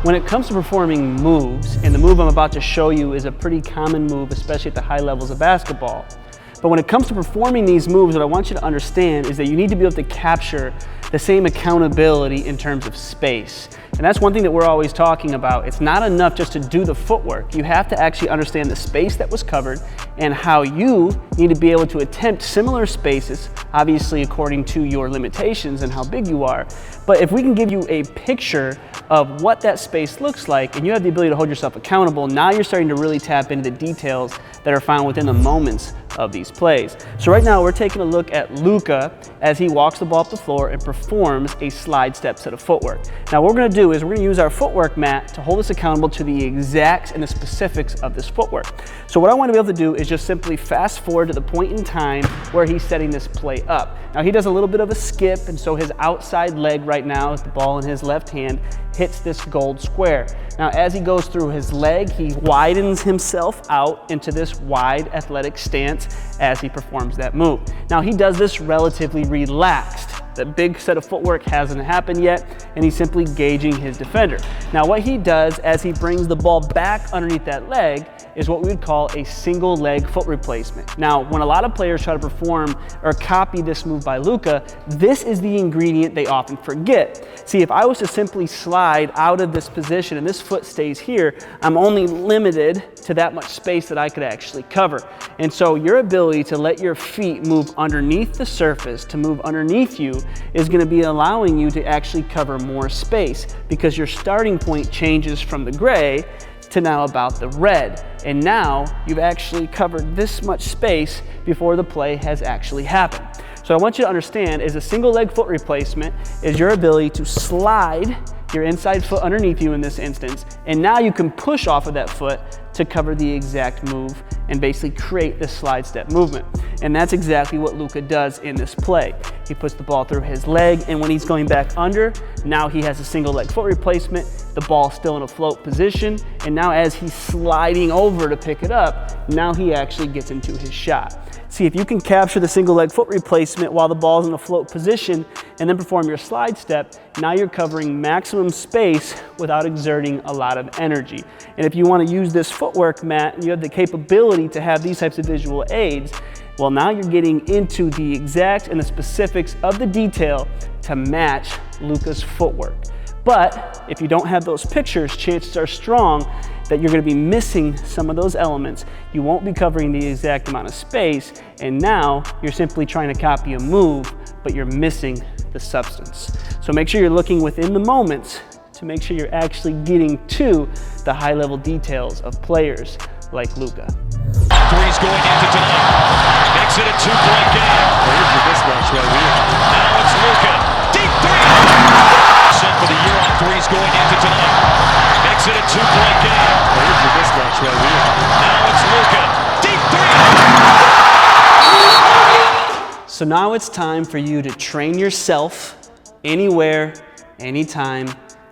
When it comes to performing moves, and the move I'm about to show you is a pretty common move, especially at the high levels of basketball. But when it comes to performing these moves, what I want you to understand is that you need to be able to capture the same accountability in terms of space. And that's one thing that we're always talking about. It's not enough just to do the footwork. You have to actually understand the space that was covered and how you need to be able to attempt similar spaces, obviously according to your limitations and how big you are. But if we can give you a picture of what that space looks like and you have the ability to hold yourself accountable, now you're starting to really tap into the details that are found within the moments of these plays. So right now we're taking a look at Luka as he walks the ball up the floor and performs a slide step set of footwork. Now what we're going to do is we're going to use our footwork mat to hold us accountable to the exacts and the specifics of this footwork. So what I want to be able to do is just simply fast forward to the point in time where he's setting this play up. Now he does a little bit of a skip, and so his outside leg right now, with the ball in his left hand, hits this gold square. Now as he goes through his leg, he widens himself out into this wide athletic stance as he performs that move. Now he does this relatively relaxed. That big set of footwork hasn't happened yet, and he's simply gauging his defender. Now what he does as he brings the ball back underneath that leg is what we would call a single leg foot replacement. Now when a lot of players try to perform or copy this move by Luka, this is the ingredient they often forget. See, if I was to simply slide out of this position and this foot stays here, I'm only limited to that much space that I could actually cover. And so your ability to let your feet move underneath the surface, to move underneath you, is going to be allowing you to actually cover more space because your starting point changes from the gray to now about the red. And now you've actually covered this much space before the play has actually happened. So what I want you to understand is a single leg foot replacement is your ability to slide your inside foot underneath you in this instance, and now you can push off of that foot to cover the exact move and basically create this slide step movement. And that's exactly what Luka does in this play. He puts the ball through his leg, and when he's going back under, now he has a single leg foot replacement, the ball's still in a float position, and now as he's sliding over to pick it up, now he actually gets into his shot. See, if you can capture the single leg foot replacement while the ball's in a float position and then perform your slide step, now you're covering maximum space without exerting a lot of energy. And if you want to use this footwork mat and you have the capability to have these types of visual aids, well, now you're getting into the exact and the specifics of the detail to match Luka's footwork. But if you don't have those pictures, chances are strong that you're going to be missing some of those elements. You won't be covering the exact amount of space, and now you're simply trying to copy a move, but you're missing the substance. So make sure you're looking within the moments to make sure you're actually getting to the high-level details of players like Luka. Three's going into tonight. Makes it a two-point game. Here's the mismatch right here. Now it's Luka. Deep three. For the year on threes going into tonight. Makes it a two-point game. Here's the mismatch right here. Now it's Luka. Deep three. So now it's time for you to train yourself anywhere, anytime,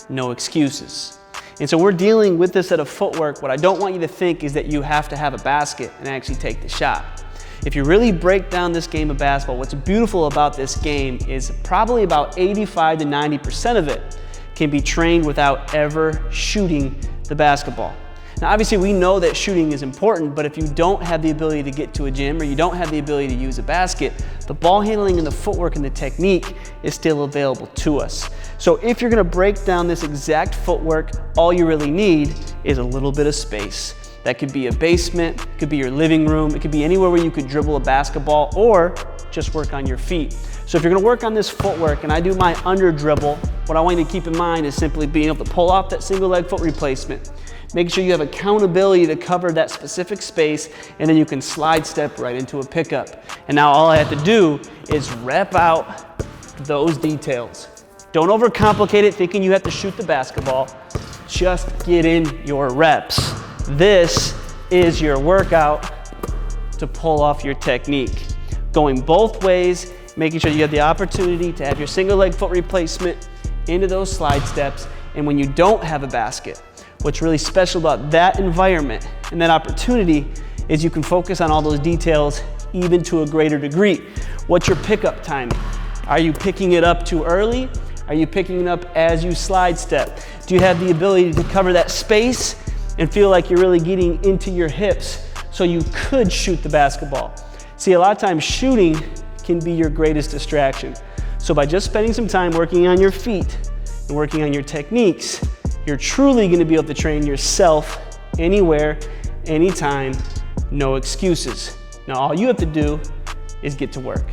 no excuses. And so we're dealing with this set of footwork. What I don't want you to think is that you have to have a basket and actually take the shot. If you really break down this game of basketball, what's beautiful about this game is probably about 85 to 90% of it can be trained without ever shooting the basketball. Now obviously we know that shooting is important, but if you don't have the ability to get to a gym or you don't have the ability to use a basket, the ball handling and the footwork and the technique is still available to us. So if you're going to break down this exact footwork, all you really need is a little bit of space. That could be a basement, it could be your living room, it could be anywhere where you could dribble a basketball or just work on your feet. So if you're gonna work on this footwork and I do my under dribble, what I want you to keep in mind is simply being able to pull off that single leg foot replacement, making sure you have accountability to cover that specific space, and then you can slide step right into a pickup. And now all I have to do is rep out those details. Don't overcomplicate it thinking you have to shoot the basketball, just get in your reps. This is your workout to pull off your technique. Going both ways, making sure you have the opportunity to have your single leg foot replacement into those slide steps. And when you don't have a basket, what's really special about that environment and that opportunity is you can focus on all those details even to a greater degree. What's your pickup timing? Are you picking it up too early? Are you picking it up as you slide step? Do you have the ability to cover that space and feel like you're really getting into your hips so you could shoot the basketball? See, a lot of times shooting can be your greatest distraction. So by just spending some time working on your feet and working on your techniques, you're truly going to be able to train yourself anywhere, anytime, no excuses. Now all you have to do is get to work.